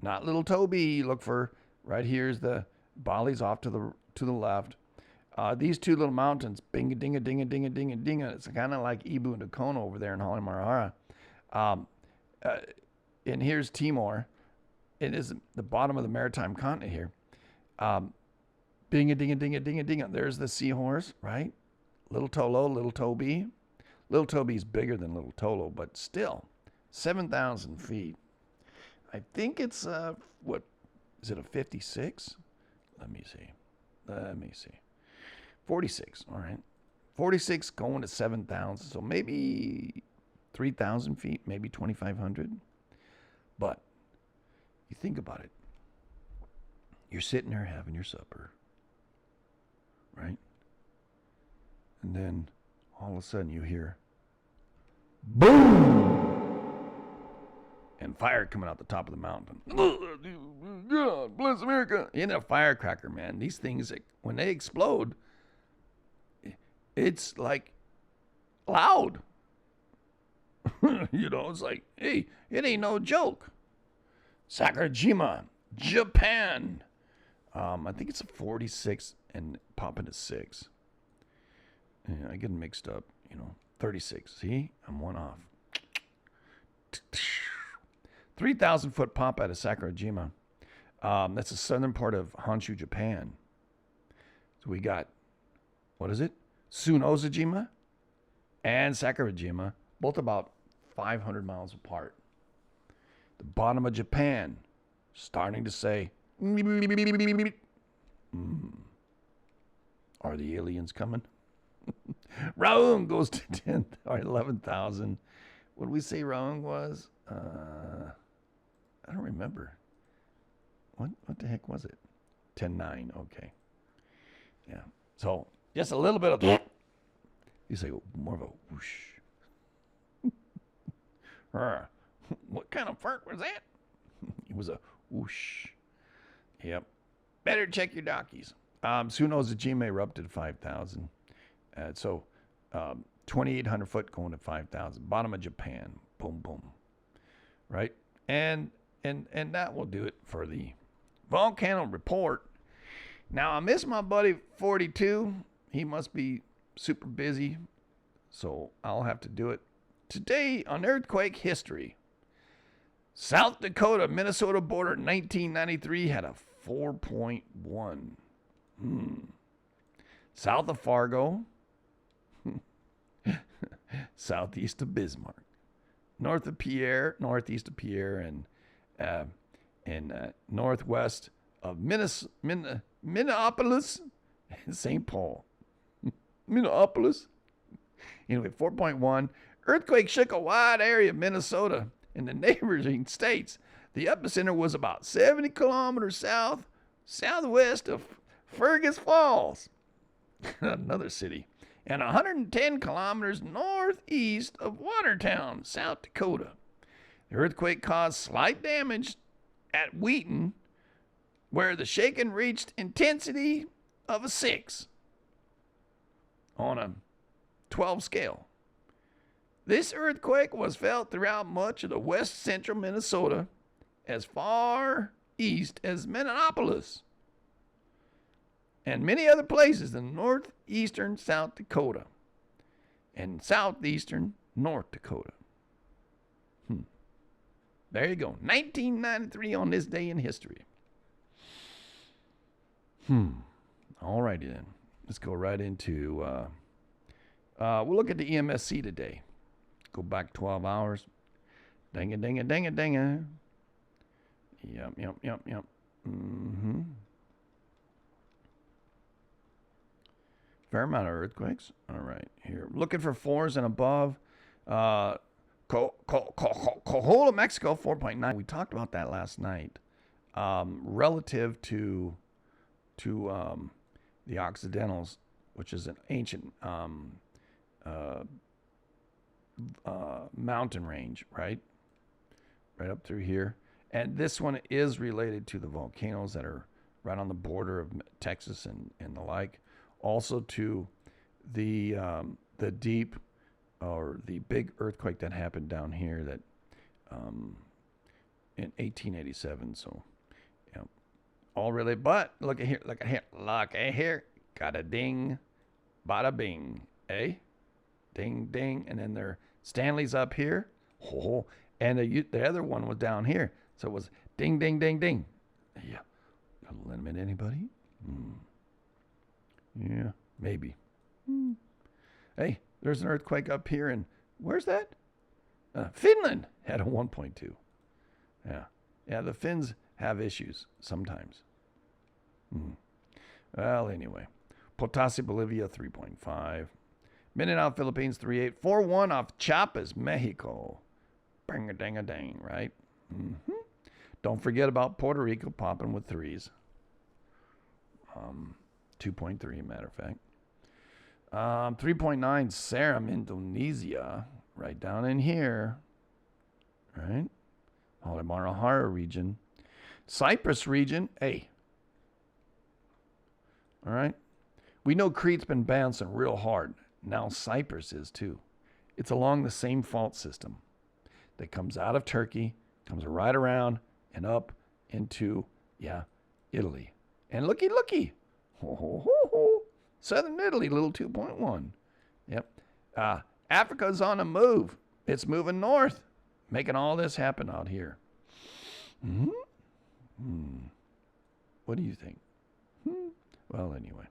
Not Little Toby. Look for right here's the Bali's off to the left. These two little mountains, binga dinga dinga dinga dinga dinga. It's kind of like Ibu and Dakono over there in Halimarara. And here's Timor. It is the bottom of the maritime continent here. Binga dinga dinga dinga dinga. There's the seahorse, right? Little Tolo, Little Toby. Little Toby's bigger than Little Tolo, but still, 7,000 feet. I think it's what is it, a 56? Let me see. 46. All right, 46 going to 7,000. So maybe 3,000 feet, maybe 2,500. But you think about it. You're sitting there having your supper, right? And then all of a sudden you hear boom! And fire coming out the top of the mountain. God bless America. In a firecracker, man. These things, when they explode, it's like loud. It's like, hey, it ain't no joke. Sakurajima, Japan. I think it's a 46 and popping to 6. Yeah, I get mixed up, 36. See, I'm one off. 3,000 foot pop out of Sakurajima. That's the southern part of Honshu, Japan. So we got, what is it? Tsuno-Zajima and Sakurajima, both about 500 miles apart. The bottom of Japan starting to say, are the aliens coming? Raung goes to 10 or 11,000. What did we say Raung was? I don't remember. What the heck was it? 10.9. Okay. Yeah. So just a little bit of you say more of a whoosh. What kind of fart was that? It was a whoosh. Yep. Better check your dockies. Suno Zajime erupted to 5,000. So 2,800 foot going to 5,000. Bottom of Japan. Boom, boom. Right? And that will do it for the volcano report. Now, I miss my buddy 42. He must be super busy. So I'll have to do it. Today on Earthquake History. South Dakota, Minnesota border 1993 had a 4.1. South of Fargo, southeast of Bismarck, northeast of Pierre, and northwest of Minneapolis and St. Paul. Minneapolis. Anyway, 4.1. Earthquake shook a wide area of Minnesota and the neighboring states. The epicenter was about 70 kilometers southwest of Fergus Falls, another city, and 110 kilometers northeast of Watertown, South Dakota. The earthquake caused slight damage at Wheaton, where the shaking reached intensity of a 6 on a 12 scale. This earthquake was felt throughout much of the west central Minnesota, as far east as Minneapolis, and many other places in northeastern South Dakota and southeastern North Dakota. There you go. 1993 on this day in history. All righty then. Let's go right into, we'll look at the EMSC today. Go back 12 hours. Dang-a, dang-a, dang-a, dang-a. Yep. Fair amount of earthquakes. All right, here. Looking for 4s and above. Coahuila, Mexico, 4.9. We talked about that last night. Relative to the Occidentals, which is an ancient mountain range, right? Right up through here. And this one is related to the volcanoes that are right on the border of Texas and the like. Also to the deep or the big earthquake that happened down here that in 1887. So, yeah, all related. But look at here. Got a ding, bada bing, eh? Ding, ding. And then there, Stanley's up here. Oh, and the other one was down here. So it was ding, ding, ding, ding. Yeah. Limit anybody? Yeah, maybe. Hey, there's an earthquake up here, and where's that? Finland had a 1.2. Yeah, the Finns have issues sometimes. Well, anyway. Potasi, Bolivia, 3.5. Mindanao, Philippines, 3.8. 4.1 off Chiapas, Mexico. Bang-a-dang-a-dang, right? Don't forget about Puerto Rico popping with 3s. 2.3, matter of fact. 3.9, Seram, Indonesia, right down in here, right? Halmahera region. Cyprus region, hey. All right? We know Crete's been bouncing real hard. Now Cyprus is too. It's along the same fault system that comes out of Turkey, comes right around and up into, Italy. And looky. Southern Italy, little 2.1. Yep. Africa's on the move. It's moving north, making all this happen out here. What do you think? Well, anyway.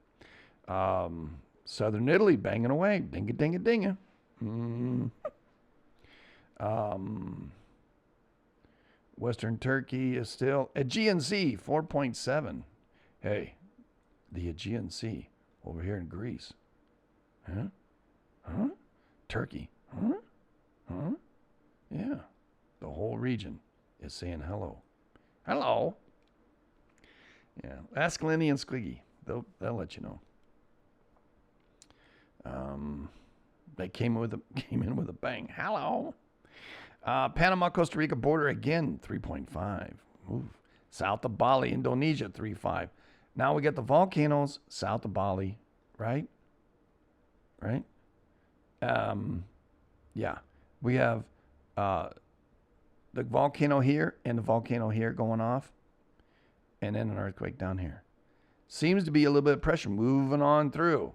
Southern Italy banging away. Dinga. Western Turkey is still Aegean Sea, 4.7. Hey, the Aegean Sea over here in Greece. Huh? Huh? Turkey. Huh? Huh? Yeah. The whole region is saying hello. Hello. Yeah. Ask Lenny and Squiggy. They'll let you know. They came in with a bang. Hello. Panama, Costa Rica border again, 3.5. Ooh. South of Bali, Indonesia, 3.5. Now we get the volcanoes south of Bali, right? Right? Yeah. We have the volcano here and the volcano here going off, and then an earthquake down here. Seems to be a little bit of pressure moving on through.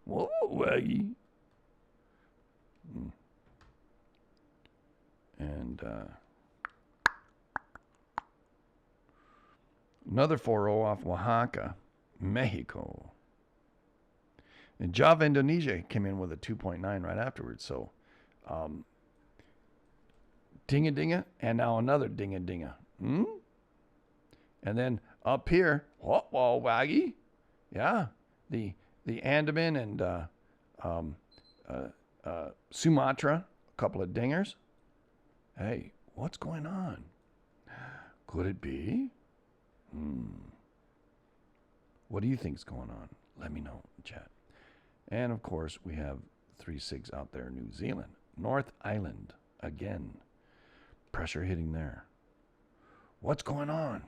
Whoa, waggy. And another 4.0 off Oaxaca, Mexico. And Java, Indonesia came in with a 2.9 right afterwards. So, dinga-dinga, and now another dinga-dinga. And then up here, whoa, waggy. Yeah, the Andaman and Sumatra, a couple of dingers. Hey, what's going on? Could it be? What do you think is going on? Let me know in chat. And of course, we have 3.6 out there, New Zealand. North Island, again. Pressure hitting there. What's going on?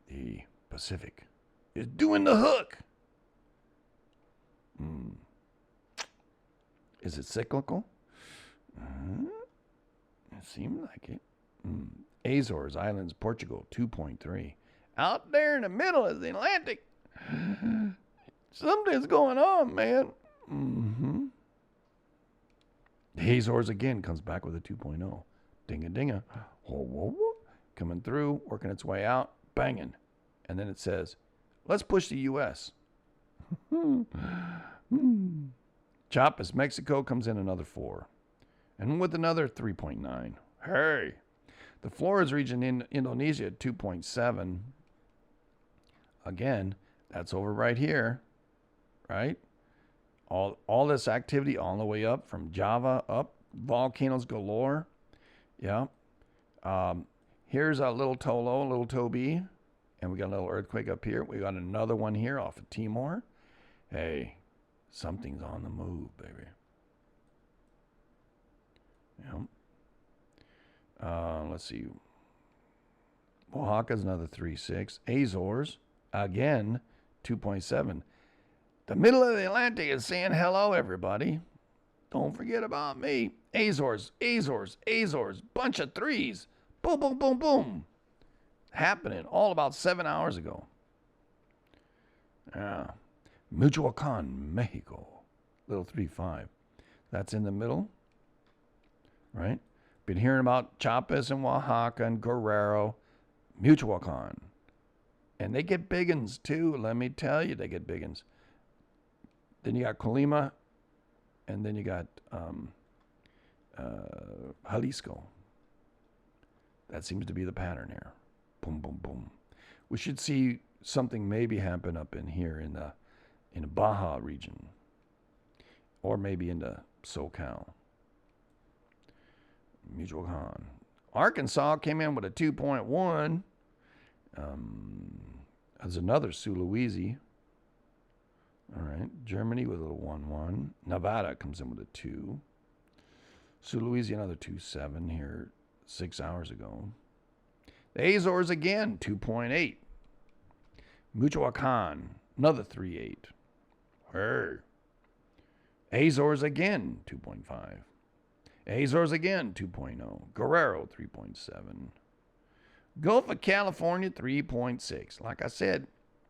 The Pacific is doing the hook. Is it cyclical? It seemed like it. Azores Islands, Portugal, 2.3. Out there in the middle is the Atlantic. Something's going on, man. The Azores again comes back with a 2.0. Dinga-dinga. Whoa. Coming through, working its way out, banging. And then it says, let's push the U.S. Chiapas, Mexico comes in another 4. And with another 3.9. Hey. The Flores region in Indonesia at 2.7. Again, that's over right here. Right? All this activity all the way up from Java up. Volcanoes galore. Yeah. Here's a little Tolo, a little Toby. And we got a little earthquake up here. We got another one here off of Timor. Hey, something's on the move, baby. Yeah. Let's see. Oaxaca's another 3.6. Azores, again, 2.7. The middle of the Atlantic is saying hello, everybody. Don't forget about me. Azores. Bunch of 3s. Boom, boom, boom, boom. Happening all about 7 hours ago. Yeah. Michoacan, Mexico. Little 3.5. That's in the middle. Right? Been hearing about Chiapas and Oaxaca and Guerrero. Michoacan. And they get big uns too. Let me tell you, they get big uns. Then you got Colima. And then you got Jalisco. That seems to be the pattern here. Boom, boom, boom. We should see something maybe happen up in here in the Baja region. Or maybe in the SoCal. Michoacan. Arkansas came in with a 2.1. There's another Sulawesi. All right. Germany with a little 1.1. Nevada comes in with a 2. Sulawesi another 2.7 here 6 hours ago. The Azores again, 2.8. Michoacan, another 3.8. Hey. Azores again, 2.5. Azores again, 2.0. Guerrero, 3.7. Gulf of California, 3.6. Like I said,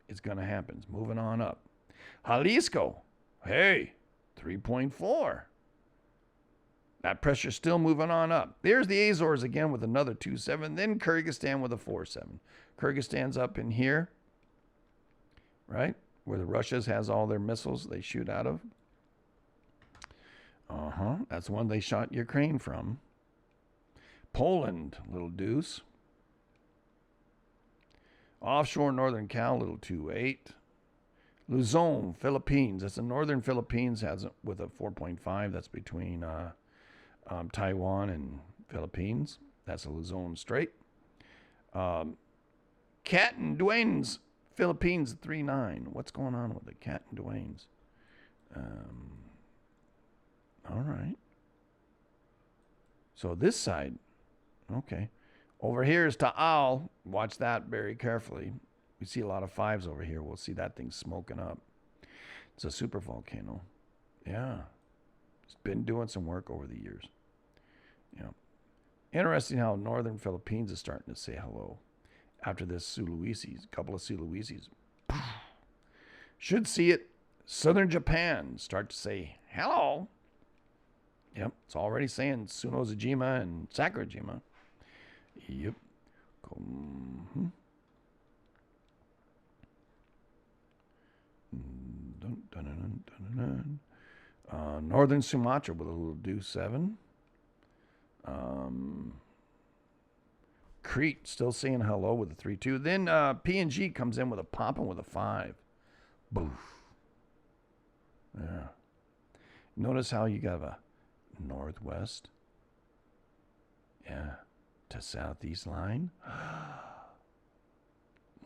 it's going to happen. It's moving on up. Jalisco, hey, 3.4. That pressure's still moving on up. There's the Azores again with another 2.7. Then Kyrgyzstan with a 4.7. Kyrgyzstan's up in here, right? Where the Russia's has all their missiles they shoot out of. That's the one they shot Ukraine from. Poland, little deuce. Offshore northern Cal, little 2.8. Luzon, Philippines. That's the northern Philippines, has with a 4.5. That's between Taiwan and Philippines. That's a Luzon Strait. Cat and Duane's, Philippines, 3.9. What's going on with the Cat and Duane's? All right. So this side, okay. Over here is Taal. Watch that very carefully. We see a lot of 5s over here. We'll see that thing smoking up. It's a super volcano. Yeah. It's been doing some work over the years. Yeah. Interesting how northern Philippines is starting to say hello after this Sulawesi's, a couple of Sulawesi's. Should see it. Southern Japan start to say hello. Yep, it's already saying Tsunozajima and Sakurajima. Yep. Northern Sumatra with a little deuce 7. Crete still saying hello with a 3-2. Then PNG comes in with a popping with a 5. Boof. Yeah. Notice how you got a northwest, yeah, to southeast line.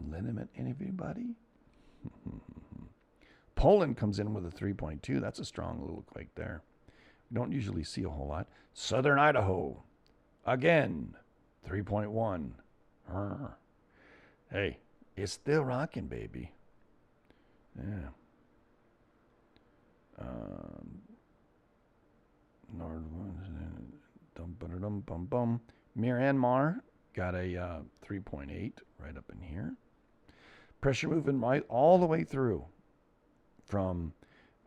Liniment, anybody? Poland comes in with a 3.2. That's a strong little quake there. We don't usually see a whole lot. Southern Idaho, again, 3.1. Hey, it's still rocking, baby. Yeah. Myanmar got a 3.8 right up in here. Pressure moving right all the way through from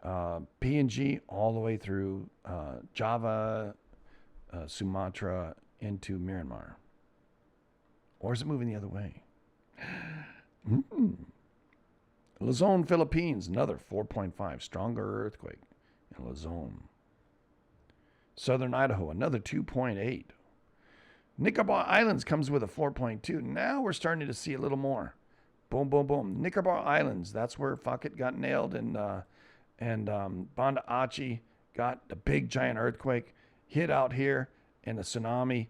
PNG all the way through Java, Sumatra into Myanmar. Or is it moving the other way? Luzon, Philippines, another 4.5. Stronger earthquake in Luzon. Southern Idaho, another 2.8. Nicobar Islands comes with a 4.2. Now we're starting to see a little more. Boom, boom, boom. Nicobar Islands, that's where Fuckett got nailed, and Banda Aceh got the big giant earthquake, hit out here, and the tsunami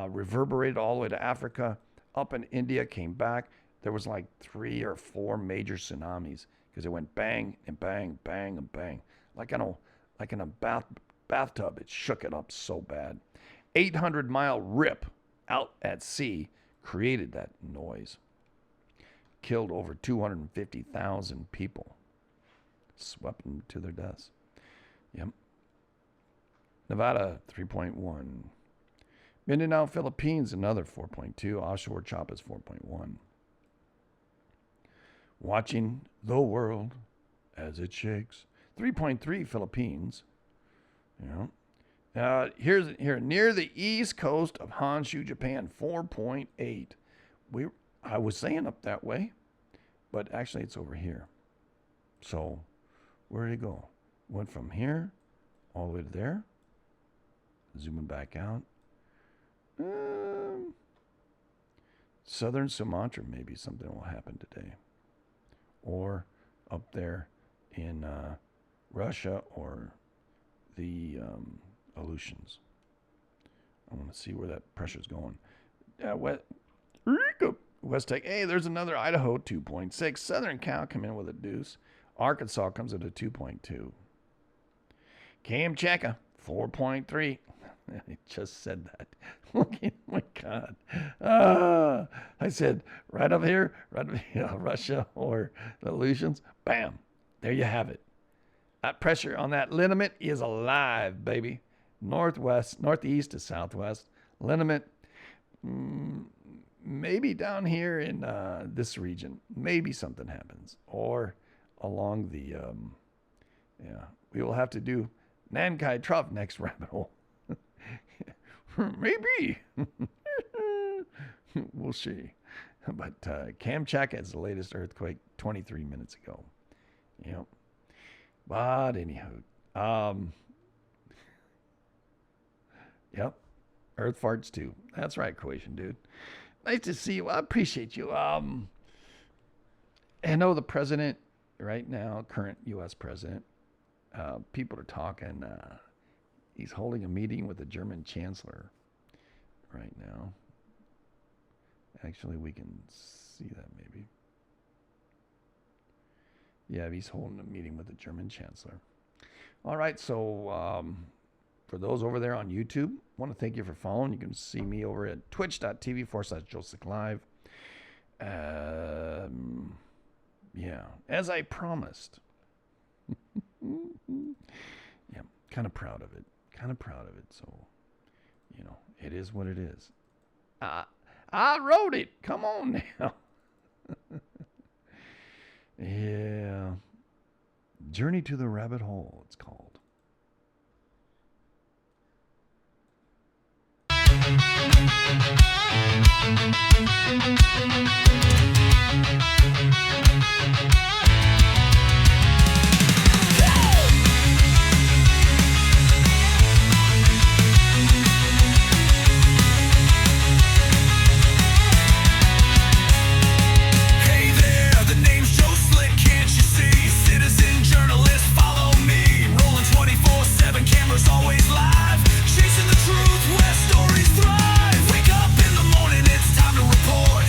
reverberated all the way to Africa, up in India, came back. There was like 3 or 4 major tsunamis because it went bang and bang, bang and bang. Like in a bathtub, it shook it up so bad. 800-mile rip out at sea created that noise. Killed over 250,000 people. Swept them to their deaths. Yep. Nevada, 3.1. Mindanao, Philippines, another 4.2. Offshore Chop is 4.1. Watching the world as it shakes. 3.3 Philippines. Yeah. Here near the east coast of Honshu, Japan, 4.8. I was saying up that way, but actually it's over here. So where did it go? Went from here all the way to there. Zooming back out. Southern Sumatra, maybe something will happen today. Or up there in Russia or the Aleutians. I want to see where that pressure's going. West Tech. Hey, there's another Idaho, 2.6. Southern Cal come in with a deuce. Arkansas comes at a 2.2. Kamchatka, 4.3. I just said that. Oh my God. I said right up here, Russia or the Aleutians. Bam. There you have it. That pressure on that liniment is alive, baby. Northeast to southwest. Liniment, maybe down here in this region. Maybe something happens. Or along the, we will have to do Nankai Trough next rabbit hole. Maybe. We'll see. But Kamchatka is the latest earthquake 23 minutes ago. Yep. But anyhow, Yep. Earth farts too. That's right, Croatian dude. Nice to see you. I appreciate you. I know the president right now, current U.S. president, people are talking. He's holding a meeting with the German chancellor right now. Actually, we can see that maybe. Yeah, he's holding a meeting with the German chancellor. All right, so for those over there on YouTube, I want to thank you for following. You can see me over at twitch.tv/JSL Live. Yeah, as I promised. Yeah, kind of proud of it. So, it is what it is. I wrote it. Come on now. Yeah. Journey to the Rabbit Hole, it's called. Hey there, the name's Joe Slick, can't you see? Citizen journalist, follow me. Rolling 24/7, cameras always live. Chasing the truth where stories thrive. Wake up in the morning, it's time to report.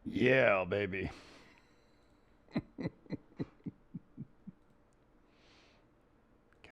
Yeah, baby.